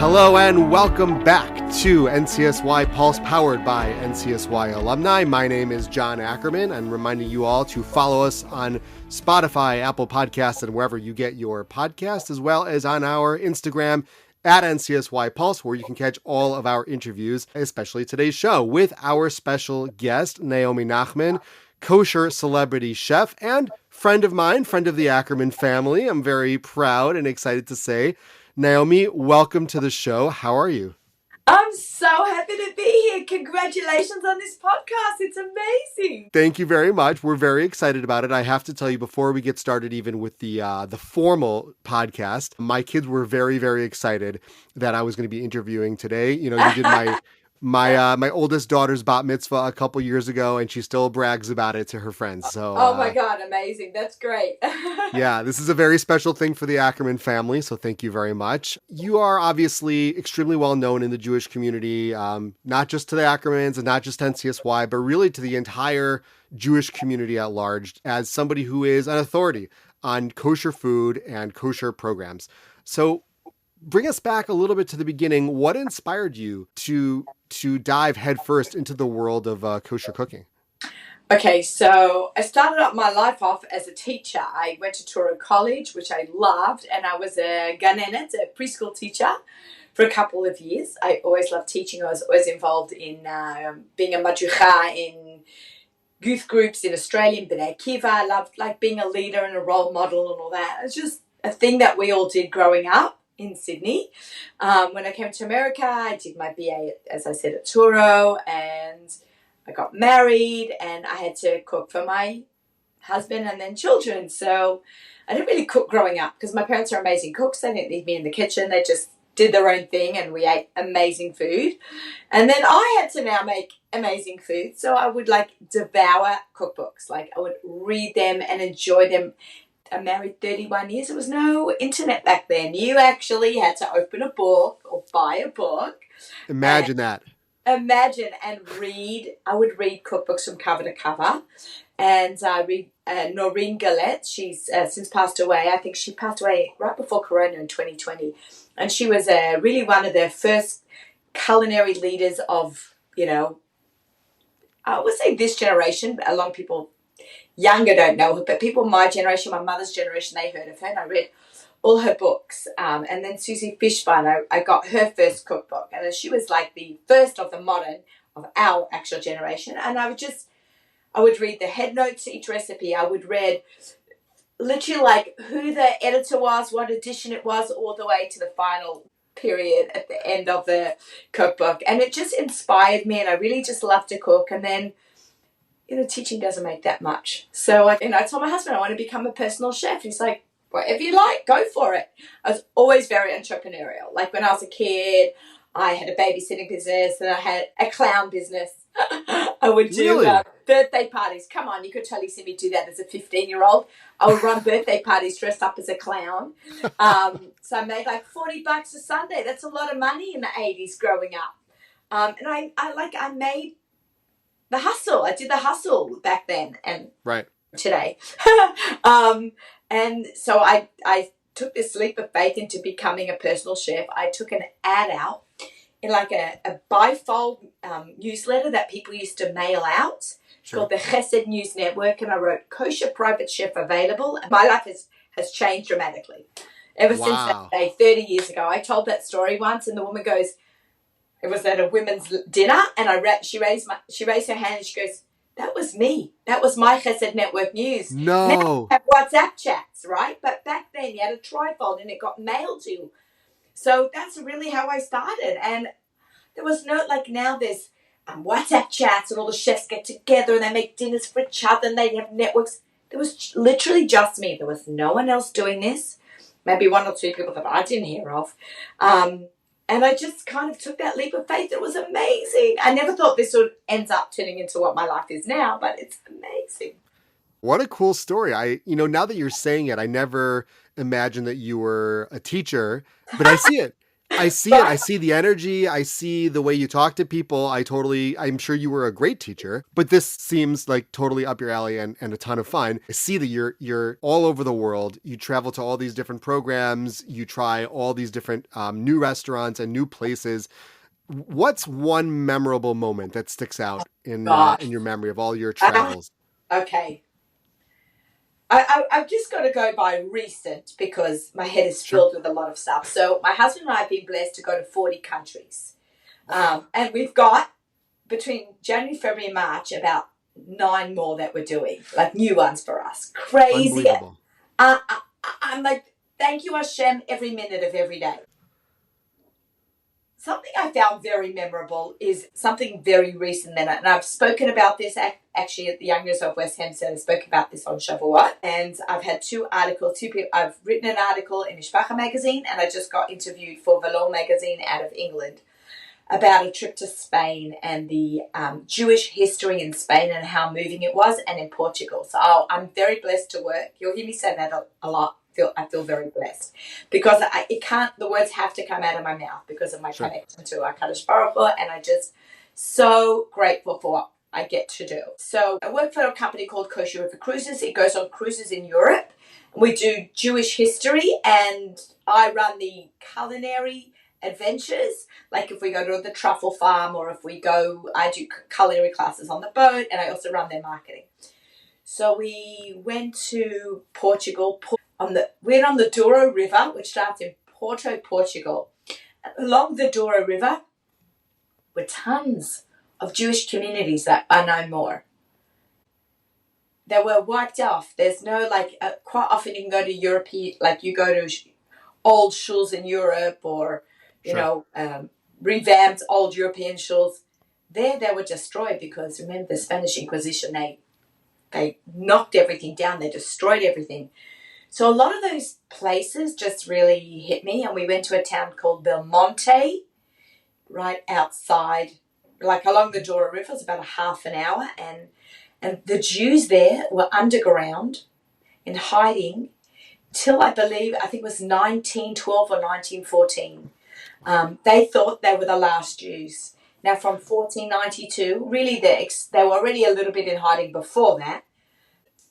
Hello and welcome back to NCSY Pulse, powered by NCSY Alumni. My name is John Ackerman. I'm reminding you all to follow us on Spotify, Apple Podcasts, and wherever you get your podcasts, as well as on our Instagram at NCSY Pulse, where you can catch all of our interviews, especially today's show with our special guest, Naomi Nachman, kosher celebrity chef and friend of mine, friend of the Ackerman family. I'm very proud and excited to say, Naomi, welcome to the show. How are you? I'm so happy to be here. Congratulations on this podcast. It's amazing. Thank you very much. We're very excited about it. I have to tell you, before we get started, even with the formal podcast, my kids were very, very excited that I was going to be interviewing today. You know, you did my oldest daughter's bat mitzvah a couple years ago, and she still brags about it to her friends. So, oh my God, amazing. That's great. yeah, this is a very special thing for the Ackerman family, so thank you very much. You are obviously extremely well known in the Jewish community, not just to the Ackermans and not just NCSY, but really to the entire Jewish community at large, as somebody who is an authority on kosher food and kosher programs. So bring us back a little bit to the beginning. What inspired you to dive headfirst into the world of kosher cooking? Okay, so I started up my life off as a teacher. I went to Torah College, which I loved, and I was a ganenet, a preschool teacher, for a couple of years. I always loved teaching. I was always involved in being a madricha in youth groups in Australia, in B'nai Akiva. I loved being a leader and a role model and all that. It's just a thing that we all did growing up in Sydney. When I came to America, I did my BA, as I said, at Turo, and I got married, and I had to cook for my husband and then children. So I didn't really cook growing up because my parents are amazing cooks. They didn't leave me in the kitchen. They just did their own thing, and we ate amazing food. And then I had to now make amazing food. So I would devour cookbooks. I would read them and enjoy them. I'm married 31 years. There was no internet back then. You actually had to open a book or buy a book. Imagine that. Imagine and read. I would read cookbooks from cover to cover. And I read Noreen Gillette. She's since passed away. I think she passed away right before Corona in 2020. And she was really one of the first culinary leaders of, I would say this generation. A lot of people younger don't know her, but people my generation, my mother's generation, they heard of her, and I read all her books. And then Susie Fishbein, I got her first cookbook, and she was like the first of the modern of our actual generation. And I would read the head notes to each recipe. I would read literally who the editor was, what edition it was, all the way to the final period at the end of the cookbook. And it just inspired me, and I really just loved to cook. And then teaching doesn't make that much. So, I told my husband I want to become a personal chef. He's like, whatever you like, go for it. I was always very entrepreneurial. When I was a kid, I had a babysitting business and I had a clown business. I would do birthday parties. Come on, you could totally see me do that as a 15-year-old. I would run birthday parties dressed up as a clown. So I made $40 a Sunday. That's a lot of money in the 80s growing up. And I made the hustle. I did the hustle back then and right today. And so I took this leap of faith into becoming a personal chef. I took an ad out in a bifold newsletter that people used to mail out. It's called the Chesed News Network, and I wrote Kosher Private Chef Available. And my life has changed dramatically. Ever since that day, 30 years ago. I told that story once, and the woman goes, it was at a women's dinner, and she raised her hand and she goes, that was me. That was my Chesed Network news. No. Now you have WhatsApp chats, right? But back then you had a trifold and it got mailed to you. So that's really how I started. And there was no, now there's WhatsApp chats and all the chefs get together and they make dinners for each other and they have networks. There was literally just me. There was no one else doing this. Maybe one or two people that I didn't hear of. And I just kind of took that leap of faith. It was amazing. I never thought this would end up turning into what my life is now, but it's amazing. What a cool story. Now that you're saying it, I never imagined that you were a teacher, but I see it. I see it. I Right? see the energy. I see the way you talk to people. I'm sure you were a great teacher, but this seems like totally up your alley and a ton of fun. I see that you're all over the world. You travel to all these different programs. You try all these different new restaurants and new places. What's one memorable moment that sticks out in Gosh. your memory of all your Ah, travels? okay. I've just got to go by recent because my head is Sure. filled with a lot of stuff. So my husband and I have been blessed to go to 40 countries. Wow. And we've got between January, February, and March about 9 more that we're doing, like new ones for us. Crazy. Unbelievable. I'm like, thank you, Hashem, every minute of every day. Something I found very memorable is something very recent. And I've spoken about this actually at the Young Girls of West Hampstead. I spoke about this on Shavuot. And I've had two people. I've written an article in Mishpacha magazine, and I just got interviewed for Valor magazine out of England about a trip to Spain and the Jewish history in Spain and how moving it was, and in Portugal. So I'm very blessed to work. You'll hear me say that a lot. I feel very blessed because the words have to come out of my mouth because of my Sure. connection to HaKadosh Baruch Hu, and I just so grateful for what I get to do. So I work for a company called Kosher River Cruises. It goes on cruises in Europe. We do Jewish history, and I run the culinary adventures. Like if we go to the truffle farm, or if we go, I do culinary classes on the boat, and I also run their marketing. So we went to Portugal. We're on the Douro River, which starts in Porto, Portugal. Along the Douro River were tons of Jewish communities that are no more. They were wiped off. There's no quite often you can go to European, like you go to old shuls in Europe, or Sure. revamped old European shuls. There they were destroyed because remember the Spanish Inquisition, they knocked everything down, they destroyed everything. So a lot of those places just really hit me, and we went to a town called Belmonte, right outside, like along the Douro River. It was about a half an hour, and the Jews there were underground in hiding till I think it was 1912 or 1914. They thought they were the last Jews. Now, from 1492, really they were already a little bit in hiding before that.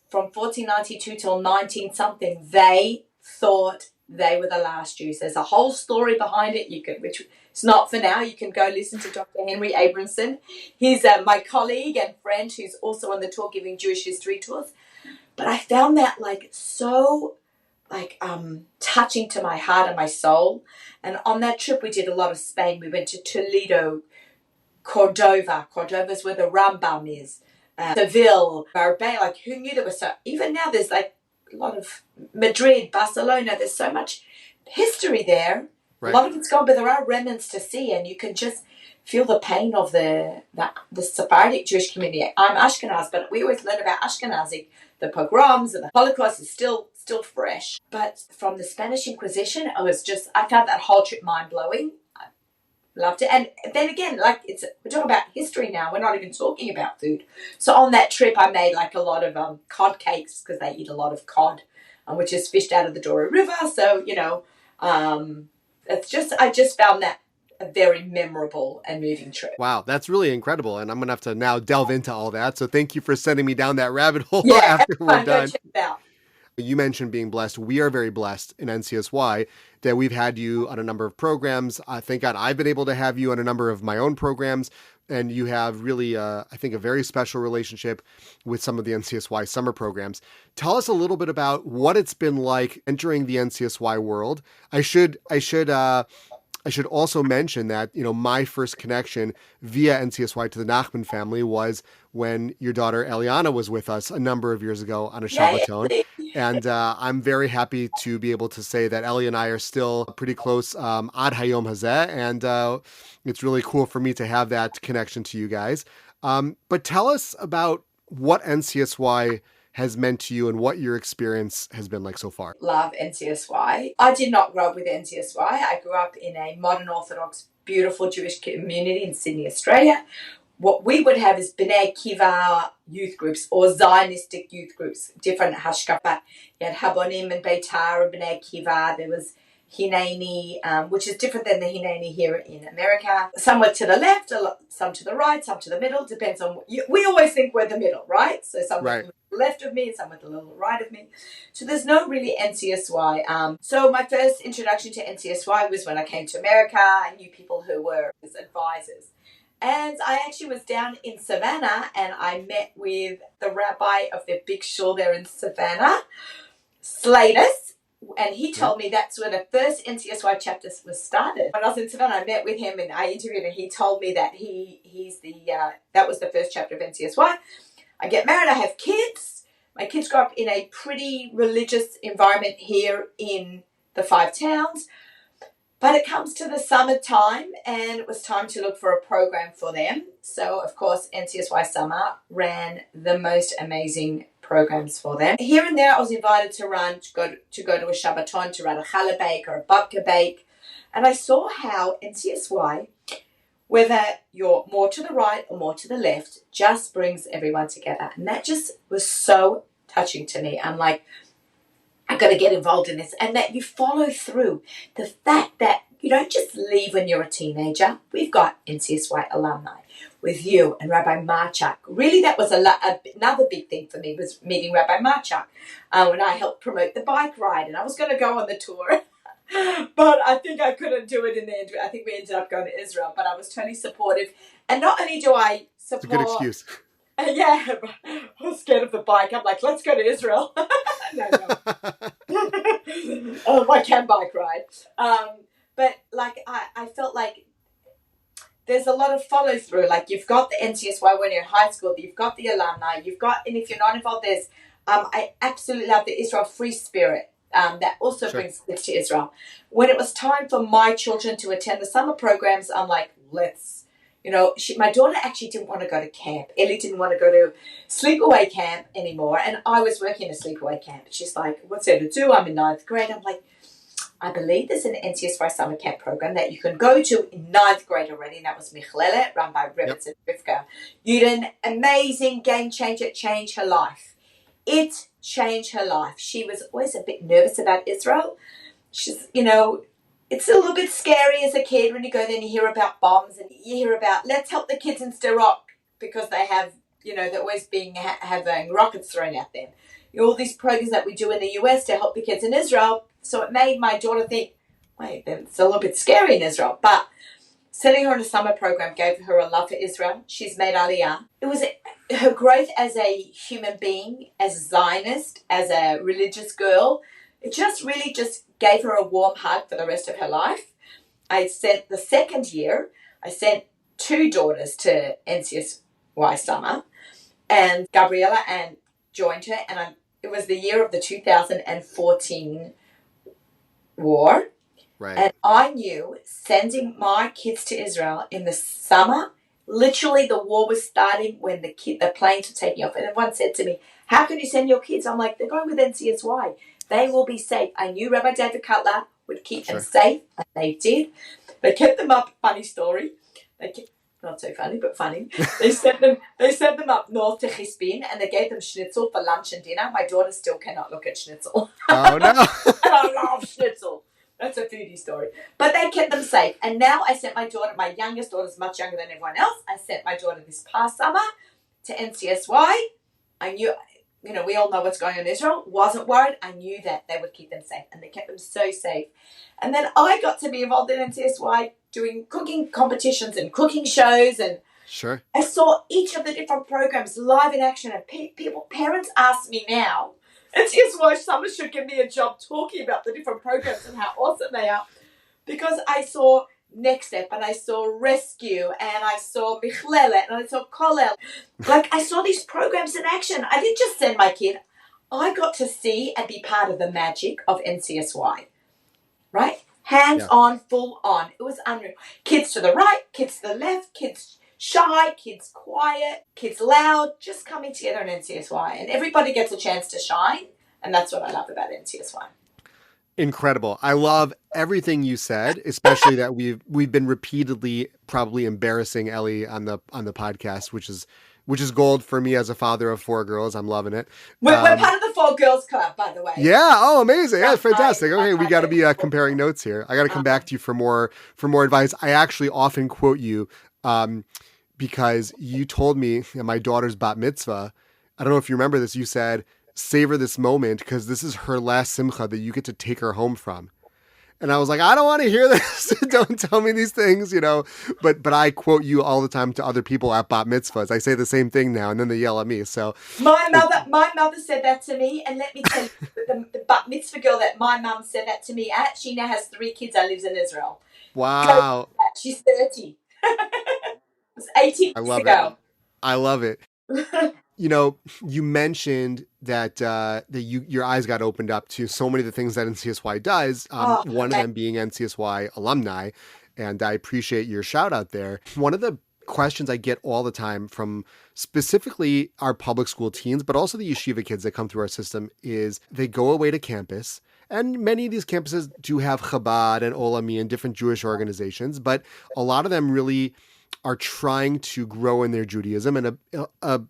From 1492 till 19 something, they thought they were the last Jews. There's a whole story behind it. Which it's not for now. You can go listen to Dr. Henry Abramson. He's my colleague and friend who's also on the tour giving Jewish history tours. But I found that so touching to my heart and my soul. And on that trip, we did a lot of Spain. We went to Toledo, Cordova. Cordova's where the Rambam is. Seville, Marbella. Like, who knew there was even now there's a lot of Madrid, Barcelona. There's so much history there. Right. A lot of it's gone, but there are remnants to see, and you can just feel the pain of the Sephardic Jewish community. I'm Ashkenaz, but we always learn about Ashkenazi. The pogroms and the Holocaust is still fresh. But from the Spanish Inquisition, I found that whole trip mind-blowing. I loved it. And then again, we're talking about history now. We're not even talking about food. So on that trip, I made a lot of cod cakes because they eat a lot of cod, which is fished out of the Douro River. So, I just found that a very memorable and moving trip. Wow, that's really incredible. And I'm going to have to now delve into all that. So thank you for sending me down that rabbit hole after we're Go done. check it out. You mentioned being blessed. We are very blessed in NCSY that we've had you on a number of programs. Thank God I've been able to have you on a number of my own programs. And you have really, I think, a very special relationship with some of the NCSY summer programs. Tell us a little bit about what it's been like entering the NCSY world. I should also mention that, my first connection via NCSY to the Nachman family was when your daughter Eliana was with us a number of years ago on a Shabbaton. And I'm very happy to be able to say that Ellie and I are still pretty close ad hayom hazeh. And it's really cool for me to have that connection to you guys. But tell us about what NCSY has meant to you and what your experience has been like so far. Love NCSY. I did not grow up with NCSY. I grew up in a modern Orthodox, beautiful Jewish community in Sydney, Australia. What we would have is B'nai Kiva youth groups or Zionistic youth groups, different hashkafa. You had Habonim and Beitar and B'nai Kiva. There was Hineni, which is different than the Hineni here in America. Some were to the left, some to the right, some to the middle. Depends on we always think we're the middle, right? So some were to the left of me, and some were to the little right of me. So there's no really NCSY. So my first introduction to NCSY was when I came to America. I knew people who were as advisors. And I actually was down in Savannah, and I met with the rabbi of the big shul there in Savannah, Slatus, and he told me that's where the first NCSY chapter was started. When I was in Savannah, I met with him and I interviewed him. He told me that that was the first chapter of NCSY. I get married, I have kids. My kids grew up in a pretty religious environment here in the 5 towns. But it comes to the summertime, and it was time to look for a program for them. So, of course, NCSY Summer ran the most amazing programs for them. Here and there, I was invited to go to a Shabbaton, to run a challah bake or a babka bake. And I saw how NCSY, whether you're more to the right or more to the left, just brings everyone together. And that just was so touching to me. I'm like, I've got to get involved in this, and that you follow through. The fact that you don't just leave when you're a teenager. We've got NCSY alumni with you and Rabbi Marchak. Really, that was another big thing for me, was meeting Rabbi Marchak when I helped promote the bike ride, and I was going to go on the tour. But I think I couldn't do it in the end. I think we ended up going to Israel, but I was totally supportive. And not only do I support... It's a good excuse. Yeah, I was scared of the bike. I'm like, let's go to Israel. No. I can bike ride. But like, I felt like there's a lot of follow through. Like, you've got the NCSY when you're in high school, you've got the alumni, and if you're not involved, there's, I absolutely love the Israel Free Spirit. That also brings kids to Israel. When it was time for my children to attend the summer programs, I'm like, my daughter actually didn't want to go to camp. Ellie didn't want to go to sleepaway camp anymore. And I was working a sleepaway camp. She's like, what's there to do? I'm in 9th grade. I'm like, I believe there's an NCSY summer camp program that you can go to in 9th grade already. And that was Michlele, run by Rebitz and Rivka. You did an amazing game changer. It changed her life. It changed her life. She was always a bit nervous about Israel. She's, it's a little bit scary as a kid when you go there and you hear about bombs and you hear about, let's help the kids in Sderot because they have, they're always having rockets thrown at them. All these programs that we do in the US to help the kids in Israel. So it made my daughter think, wait, it's a little bit scary in Israel. But sending her on a summer program gave her a love for Israel. She's made Aliyah. It was her growth as a human being, as a Zionist, as a religious girl. It just really gave her a warm hug for the rest of her life. The second year, I sent 2 daughters to NCSY Summer, and Gabriella joined her, and it was the year of the 2014 war. Right. And I knew sending my kids to Israel in the summer, literally the war was starting when the planes were taking off. And everyone said to me, how can you send your kids? I'm like, they're going with NCSY. They will be safe. I knew Rabbi David Cutler would keep them safe, and they did. They kept them up. Funny story. Not so funny, but funny. They sent them up north to Chispin, and they gave them schnitzel for lunch and dinner. My daughter still cannot look at schnitzel. Oh, no. And I love schnitzel. That's a foodie story. But they kept them safe. And now I sent my daughter, my youngest daughter is much younger than everyone else. I sent my daughter this past summer to NCSY. I knew... we all know what's going on in Israel. Wasn't worried. I knew that they would keep them safe, and they kept them so safe. And then I got to be involved in NCSY doing cooking competitions and cooking shows, and I saw each of the different programs live in action. And parents ask me now, NCSY Summer should give me a job talking about the different programs and how awesome they are, because I saw Next Step, and I saw Rescue, and I saw Michlele, and I saw Kollel. Like, I saw these programs in action. I didn't just send my kid. I got to see and be part of the magic of NCSY. Right? Hands on, full on. It was unreal. Kids to the right, kids to the left, kids shy, kids quiet, kids loud, just coming together in NCSY. And everybody gets a chance to shine, and that's what I love about NCSY. Incredible. I love everything you said, especially that we've been repeatedly probably embarrassing Ellie on the podcast, which which is gold for me as a father of 4 girls. I'm loving it. We're part of the 4 Girls Club, by the way. Yeah. Oh, amazing. Yeah, fantastic. Okay, we got to be favorite comparing notes here. I got to come back to you for more advice. I actually often quote you because you told me at my daughter's bat mitzvah. I don't know if you remember this. You said, "Savor this moment because this is her last simcha that you get to take her home from." And I was like, I don't want to hear this. Don't tell me these things, But I quote you all the time to other people at bat mitzvahs. I say the same thing now, and then they yell at me. So my mother said that to me, and let me tell you, the bat mitzvah girl that my mum said that to me. She now has 3 kids and lives in Israel. wow, She's 30. It was 18 I years love ago. it. I love it. You mentioned that your eyes got opened up to so many of the things that NCSY does. One of them being NCSY alumni, and I appreciate your shout out there. One of the questions I get all the time from specifically our public school teens, but also the yeshiva kids that come through our system, is they go away to campus. And many of these campuses do have Chabad and Olami and different Jewish organizations, but a lot of them really are trying to grow in their Judaism, and a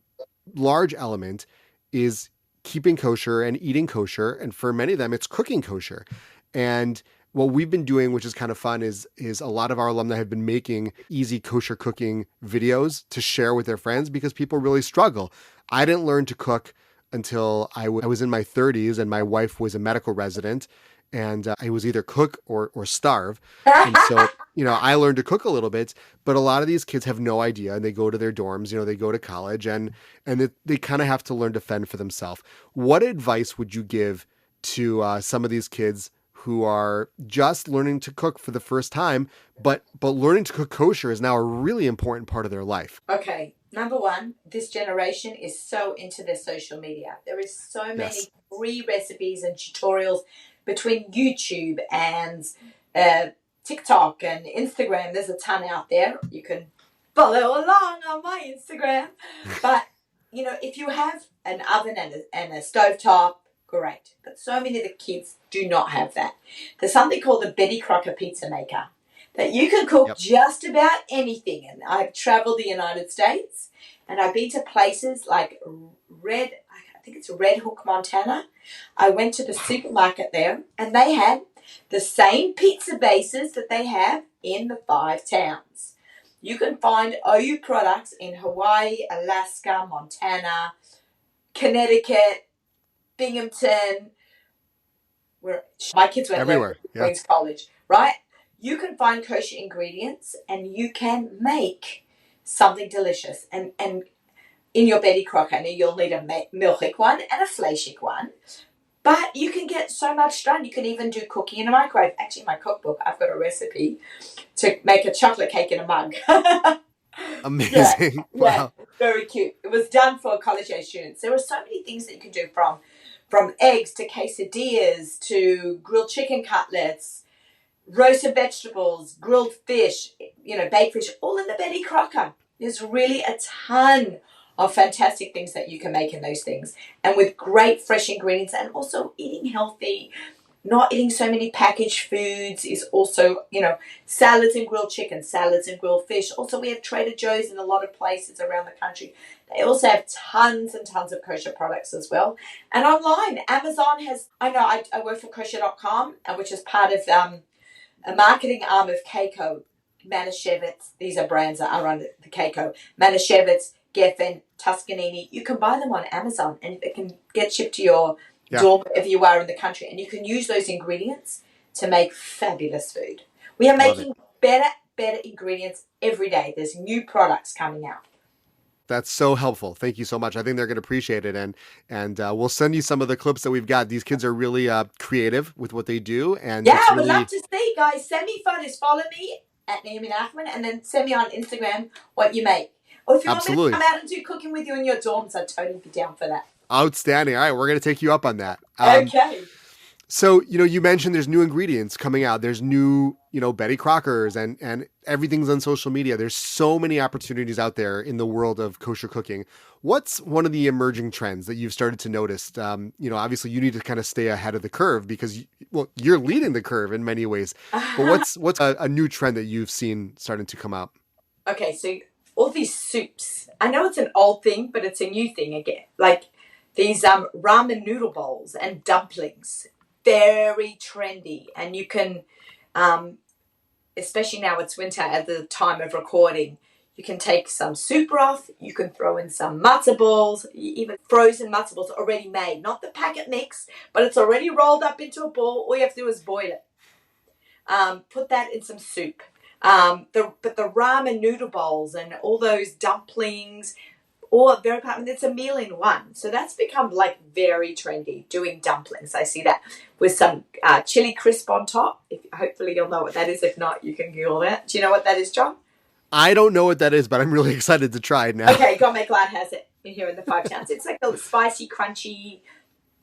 large element is keeping kosher and eating kosher. And for many of them, it's cooking kosher. And what we've been doing, which is kind of fun, is a lot of our alumni have been making easy kosher cooking videos to share with their friends because people really struggle. I didn't learn to cook until I was in my 30s, and my wife was a medical resident, and I was either cook or starve. And so, I learned to cook a little bit, but a lot of these kids have no idea, and they go to their dorms, they go to college, and they kind of have to learn to fend for themselves. What advice would you give to some of these kids who are just learning to cook for the first time, but learning to cook kosher is now a really important part of their life? Okay. Number one, this generation is so into their social media. There is so many free recipes and tutorials between YouTube and TikTok and Instagram. There's a ton out there. You can follow along on my Instagram. But, if you have an oven and a stovetop, great. But so many of the kids do not have that. There's something called the Betty Crocker pizza maker that you can cook just about anything. And I've traveled the United States, and I've been to places like I think it's Red Hook, Montana. I went to the supermarket there, and they had the same pizza bases that they have in the 5 towns. You can find OU products in Hawaii, Alaska, Montana, Connecticut, Binghamton, where my kids went everywhere. Queens College, right? You can find kosher ingredients, and you can make something delicious. And in your Betty Crocker, I know you'll need a milchik one and a fleishik one, but you can get so much done. You can even do cooking in a microwave. Actually, in my cookbook, I've got a recipe to make a chocolate cake in a mug. Amazing. Wow. Yeah, very cute. It was done for college-age students. There are so many things that you can do, from eggs to quesadillas to grilled chicken cutlets, roasted vegetables, grilled fish, baked fish, all in the Betty Crocker. There's really a ton of fantastic things that you can make in those things, and with great fresh ingredients, and also eating healthy, not eating so many packaged foods is also, salads and grilled chicken, salads and grilled fish. Also, we have Trader Joe's in a lot of places around the country. They also have tons and tons of kosher products as well. And online, Amazon has, I work for Kosher.com, which is part of a marketing arm of Keiko, Manischewitz. These are brands that are under the Keiko. Manischewitz, Geffen, Tuscanini. You can buy them on Amazon, and it can get shipped to your door wherever you are in the country. And you can use those ingredients to make fabulous food. We are making better ingredients every day. There's new products coming out. That's so helpful. Thank you so much. I think they're going to appreciate it. And we'll send you some of the clips that we've got. These kids are really creative with what they do. And I would love to see, guys. Send me photos. Follow me at Naomi Nachman, and then send me on Instagram what you make. Or if you want me to come out and do cooking with you in your dorms, I'd totally be down for that. Outstanding. All right, we're going to take you up on that. Okay. So, you mentioned there's new ingredients coming out. There's new, Betty Crockers, and everything's on social media. There's so many opportunities out there in the world of kosher cooking. What's one of the emerging trends that you've started to notice? Obviously you need to kind of stay ahead of the curve because, you're leading the curve in many ways. But what's a new trend that you've seen starting to come out? Okay, so all these soups. I know it's an old thing, but it's a new thing again. Like these ramen noodle bowls and dumplings, very trendy. And you can, especially now it's winter at the time of recording, you can take some soup broth, you can throw in some matzo balls, even frozen matzo balls already made, not the packet mix, but it's already rolled up into a ball. All you have to do is boil it. Put that in some soup. But the ramen noodle bowls and all those dumplings, it's a meal in one. So that's become like very trendy, doing dumplings. I see that with some chili crisp on top. Hopefully you'll know what that is. If not, you can Google that. Do you know what that is, John? I don't know what that is, but I'm really excited to try it now. Okay, Gourmet Glad has it in here in the 5 towns. It's like a spicy, crunchy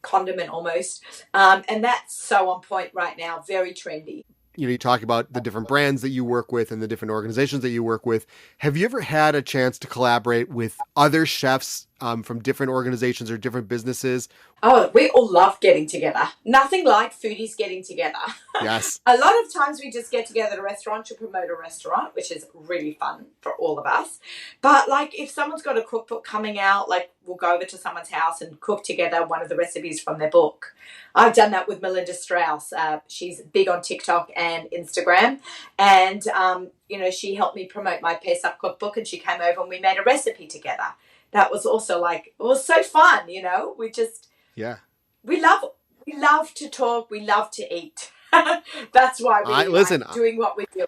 condiment almost. And that's so on point right now. Very trendy. You talk about the different brands that you work with and the different organizations that you work with. Have you ever had a chance to collaborate with other chefs from different organizations or different businesses? Oh, we all love getting together. Nothing like foodies getting together. Yes. A lot of times we just get together at a restaurant to promote a restaurant, which is really fun for all of us. But like if someone's got a cookbook coming out, like we'll go over to someone's house and cook together one of the recipes from their book. I've done that with Melinda Strauss. She's big on TikTok and Instagram. And, she helped me promote my Pesach cookbook and she came over and we made a recipe together. That was also it was so fun, we just... Yeah. We love to talk. We love to eat. That's why we like doing what we do.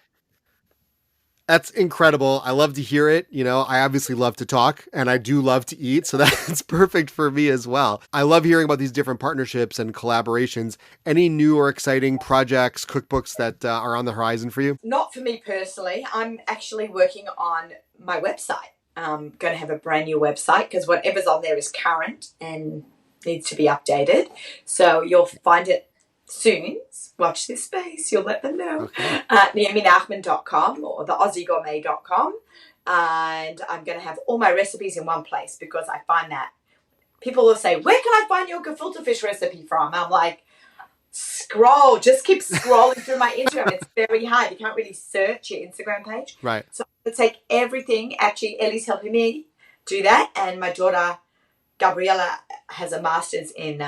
That's incredible. I love to hear it. I obviously love to talk and I do love to eat. So that's perfect for me as well. I love hearing about these different partnerships and collaborations. Any new or exciting projects, cookbooks that are on the horizon for you? Not for me personally. I'm actually working on my website. I'm going to have a brand new website because whatever's on there is current and needs to be updated. So you'll find it soon. Watch this space. You'll let them know. Okay. NaomiNachman.com or the AussieGourmet.com. And I'm going to have all my recipes in one place because I find that people will say, where can I find your gefilte fish recipe from? I'm like, scroll. Just keep scrolling through my Instagram. It's very hard. You can't really search your Instagram page. Right. So I'm going to take everything. Actually, Ellie's helping me do that. And my daughter Gabriella has a master's in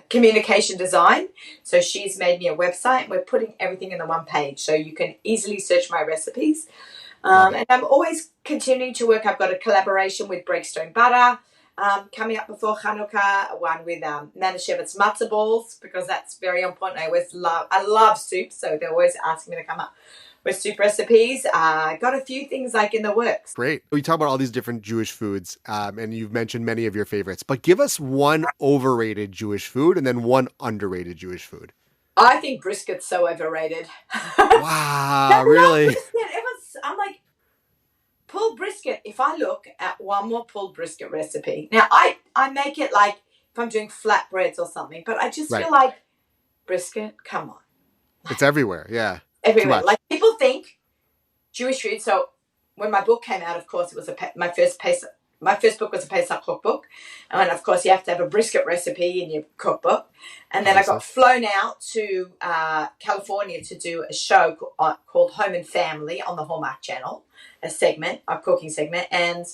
communication design. So she's made me a website and we're putting everything in the one page so you can easily search my recipes. And I'm always continuing to work. I've got a collaboration with Breakstone Butter coming up before Hanukkah, one with Manischewitz matzo balls because that's very important. I love soup, so they're always asking me to come up with soup recipes. Got a few things in the works. Great. We talk about all these different Jewish foods, and you've mentioned many of your favorites, but give us one overrated Jewish food and then one underrated Jewish food. I think brisket's so overrated. Wow, really? I'm like, pulled brisket. If I look at one more pulled brisket recipe, now I make it like if I'm doing flatbreads or something, but I just feel like brisket, come on. It's everywhere, yeah. Everywhere. Like people think Jewish food. So when my book came out, of course, it was my first book was a Pesach cookbook. And of course, you have to have a brisket recipe in your cookbook. And then I got flown out to California to do a show called Home and Family on the Hallmark Channel, a cooking segment. And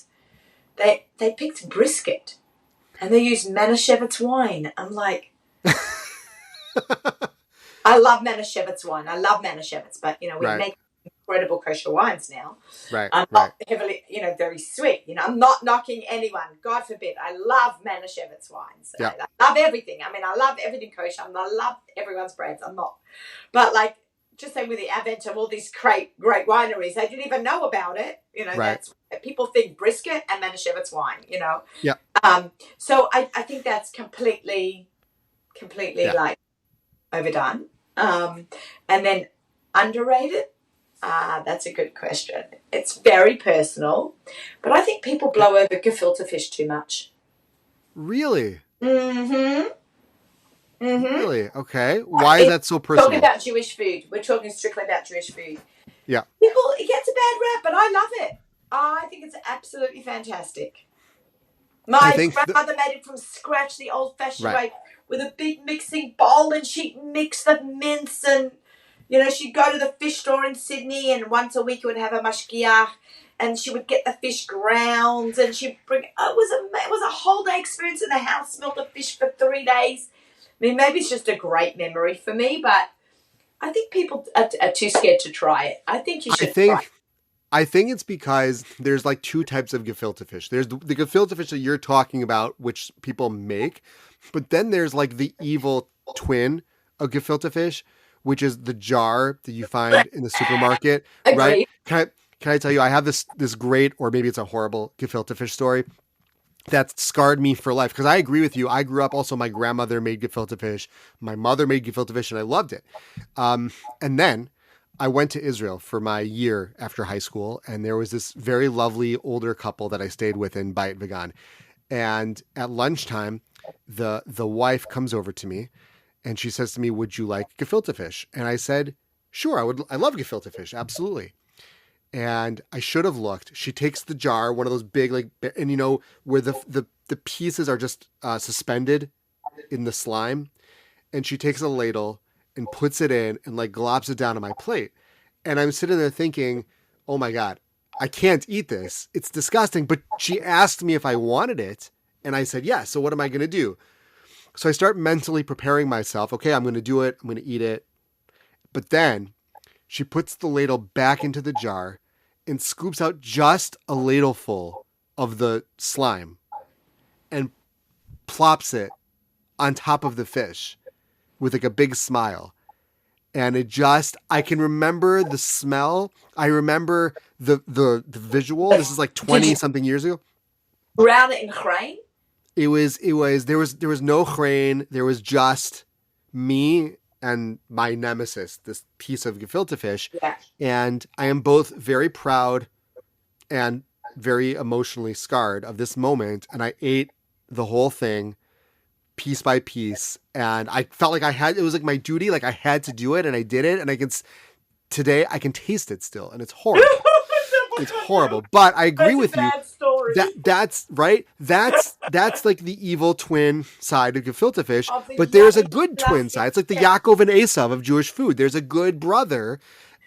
they picked brisket and they used Manischewitz wine. I'm like... I love Manischewitz wine. I love Manischewitz, but, we make incredible kosher wines now. Right. Not heavily, very sweet. I'm not knocking anyone. God forbid. I love Manischewitz wines. Yeah. I love everything. I love everything kosher. I love everyone's brands. I'm not. But, just saying with the advent of all these great wineries, I didn't even know about it. That's people think brisket and Manischewitz wine, Yeah. So I think that's completely overdone. And then underrated, that's a good question. It's very personal, but I think people blow over gefilte fish too much. Really? Mm-hmm. Really? Okay. Why is that so personal? Talking about Jewish food. We're talking strictly about Jewish food. Yeah. It gets a bad rap, but I love it. I think it's absolutely fantastic. My grandmother made it from scratch the old-fashioned way with a big mixing bowl, and she'd mix the mince, and she'd go to the fish store in Sydney, and once a week would have a mashgiach, and she would get the fish ground, and she'd bring. It was a whole day experience, and the house smelled of fish for 3 days. I mean, maybe it's just a great memory for me, but I think people are too scared to try it. I think you I should try it. think I think it's because there's like two types of gefilte fish. There's the gefilte fish that you're talking about, which people make, but then there's like the evil twin of gefilte fish, which is the jar that you find in the supermarket, right? Agreed. Can I tell you, I have this great, or maybe it's a horrible gefilte fish story that scarred me for life. Because I agree with you. I grew up also, my grandmother made gefilte fish. My mother made gefilte fish and I loved it. And then I went to Israel for my year after high school. And there was this very lovely older couple that I stayed with in Bayit Vegan. And at lunchtime, the wife comes over to me and she says to me, "Would you like gefilte fish?" And I said, "Sure, I would. I love gefilte fish. Absolutely." And I should have looked. She takes the jar, one of those big, like, and you know, where the pieces are just suspended in the slime. And she takes a ladle and puts it in and like glops it down on my plate. And I'm sitting there thinking, oh my God, I can't eat this. It's disgusting. But she asked me if I wanted it. And I said, yes. So what am I going to do? So I start mentally preparing myself. Okay, I'm going to do it. I'm going to eat it. But then she puts the ladle back into the jar and scoops out just a ladleful of the slime and plops it on top of the fish with like a big smile. And it just, I can remember the smell. I remember the visual. This is like 20 something years ago. Brown it in grain? There was no grain. There was just me and my nemesis, this piece of gefilte fish. Yeah. And I am both very proud and very emotionally scarred of this moment. And I ate the whole thing piece by piece. And I felt like it was like my duty. Like I had to do it and I did it. And today I can taste it still. And it's horrible. It's horrible. But I agree with you. Story. That's right. That's like the evil twin side of gefilte fish. But The there's a good twin side. It's like the Yaakov and Esav of Jewish food. There's a good brother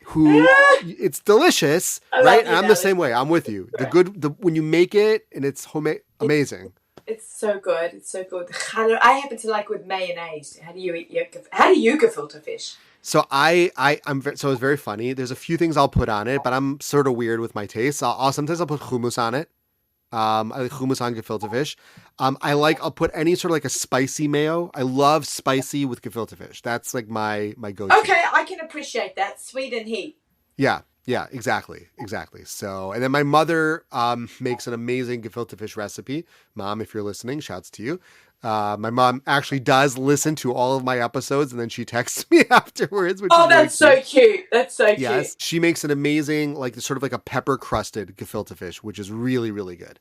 who it's delicious, right? And I'm the same way. I'm with you. When you make it and it's homemade, amazing. It's so good. It's so good. I happen to like with mayonnaise. How do you gefilte fish? So so it's very funny. There's a few things I'll put on it, but I'm sort of weird with my taste. Sometimes I'll put hummus on it. I like hummus on gefilte fish. I'll put any sort of like a spicy mayo. I love spicy with gefilte fish. That's like my go-to. Okay, I can appreciate that. Sweet and heat. Yeah, exactly. So, and then my mother makes an amazing gefilte fish recipe. Mom, if you're listening, shouts to you. My mom actually does listen to all of my episodes, and then she texts me afterwards. That's so cute. That's so cute. Yes, she makes an amazing, like sort of like a pepper crusted gefilte fish, which is really, really good.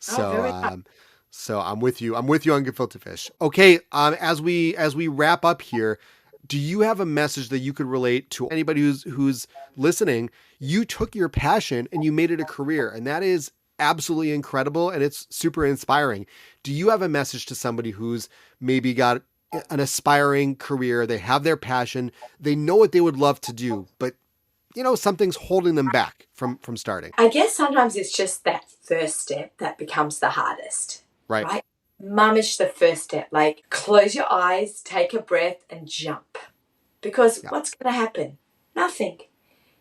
So, so I'm with you. I'm with you on gefilte fish. Okay, as we wrap up here, do you have a message that you could relate to anybody who's listening? You took your passion and you made it a career, and that is absolutely incredible, and it's super inspiring. Do you have a message to somebody who's maybe got an aspiring career? They have their passion, they know what they would love to do, but something's holding them back from starting. I guess sometimes it's just that first step that becomes the hardest. Right? Mamish the first step. Like, close your eyes, take a breath, and jump. Because what's going to happen? Nothing.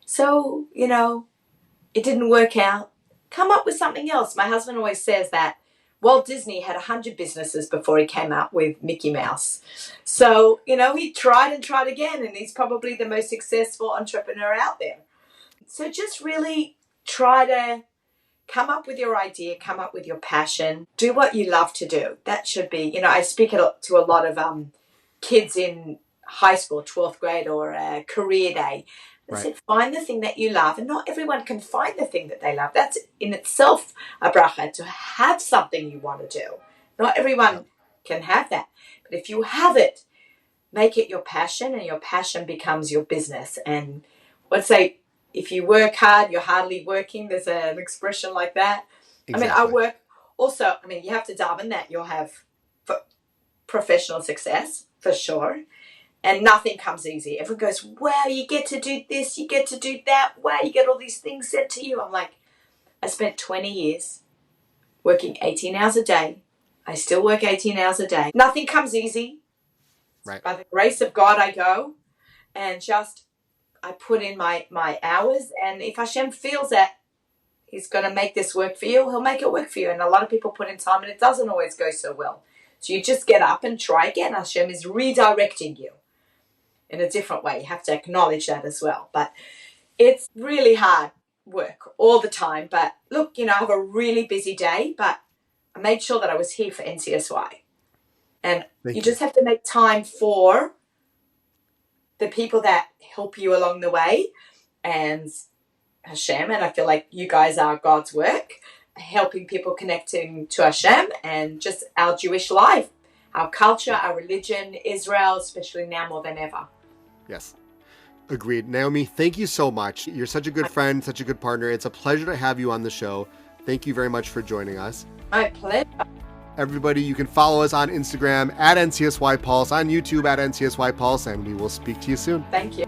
So, it didn't work out. Come up with something else. My husband always says that Walt Disney had 100 businesses before he came out with Mickey Mouse. So, he tried and tried again, and he's probably the most successful entrepreneur out there. So just really try to come up with your idea, come up with your passion, do what you love to do. That should be, I speak to a lot of kids in high school, 12th grade, or a career day. I said, find the thing that you love, and not everyone can find the thing that they love. That's in itself a bracha, to have something you want to do. Not everyone can have that. But if you have it, make it your passion, and your passion becomes your business. And let's say, if you work hard, you're hardly working. There's an expression like that. Exactly. I work also. You have to daven that you'll have professional success, for sure. And nothing comes easy. Everyone goes, wow, you get to do this, you get to do that. Wow, you get all these things said to you. I'm like, I spent 20 years working 18 hours a day. I still work 18 hours a day. Nothing comes easy. Right. By the grace of God, I go and just I put in my hours. And if Hashem feels that He's going to make this work for you, He'll make it work for you. And a lot of people put in time and it doesn't always go so well. So you just get up and try again. Hashem is redirecting you in a different way. You have to acknowledge that as well. But it's really hard work all the time. But look, I have a really busy day, but I made sure that I was here for NCSY. And you just have to make time for the people that help you along the way and Hashem. And I feel like you guys are God's work, helping people connecting to Hashem and just our Jewish life, our culture, our religion, Israel, especially now more than ever. Yes. Agreed. Naomi, thank you so much. You're such a good friend, such a good partner. It's a pleasure to have you on the show. Thank you very much for joining us. My pleasure. Everybody, you can follow us on Instagram at NCSY Pulse, on YouTube at NCSY Pulse, and we will speak to you soon. Thank you.